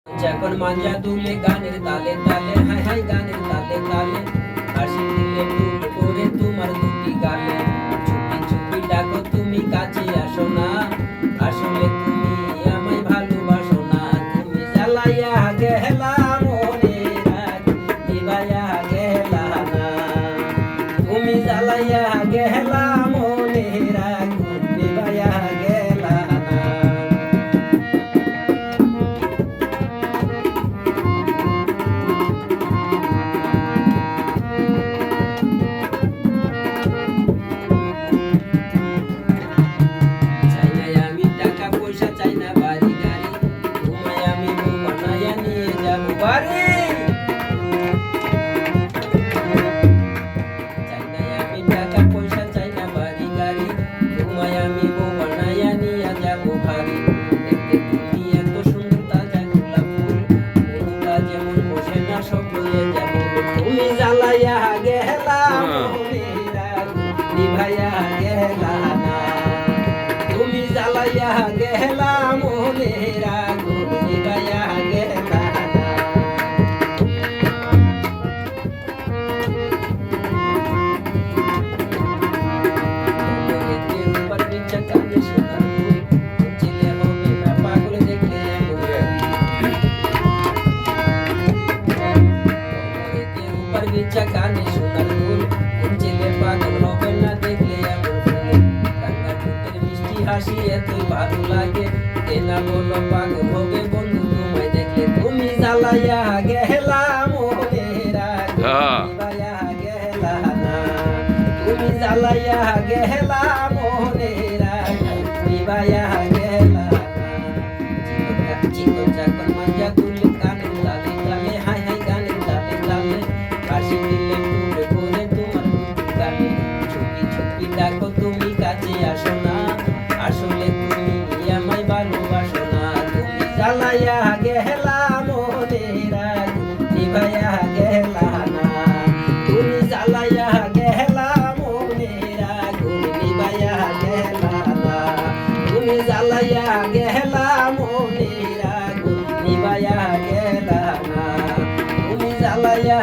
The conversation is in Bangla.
যখন মাঞ্জা তুলে গানের তালে তালে হাই হাই গানের তালে তালে হাসি দিলে টুল করে তোমার দুটি গালে চুপি চুপি ডাকো তুমি কাছে আসো না আসলে তুমি আমায় ভালোবাসো না তুমি জ্বালাইয়া গেলা মনে রাখ নিভাইয়া গেলা না তুমি জ্বালাইয়া গেলা মনে রাখ নিভাইয়া গেলা না তুমি জ্বালাইয়া গেলা নিভাইয়া গেলা না তুমি জ্বালাইয়া গেলা মনের আগুন নিভাইয়া গেলা না পাগল দেখলে কানে সোনার ফুল ছেলে পাগল হবে না দেখলে এমন ফুল কান্না ঠোঁটের মিষ্টি হাসি এতই ভালো লাগে কেনা বলো পাগল হবে বন্ধু তোমায় দেখলে তুমি জ্বালাইয়া গেলা মনের আগুন নিভাইয়া গেলা না তুমি জ্বালাইয়া গেলা মনের আগুন নিভাইয়া গেলা না চিকন চাকন মাঞ্জা তুলে কানে তালে তালে হাই হাই গানের তালে তালে হাসি দিলে টুল করে তোমার দুটি গালে চুপি চুপি ডাকো তুমি কাছে আসো না আসলে তুমি আমায় ভালোবাসো না তুমি জ্বালাইয়া গেলা মনের আগুন নিভাইয়া গেলা না তুমি জ্বালাইয়া গেলা মনের আগুন নিভাইয়া গেলা না তুমি জ্বালাইয়া গেলা মনের আগুন নিভাইয়া গেলা না তুমি জ্বালাইয়া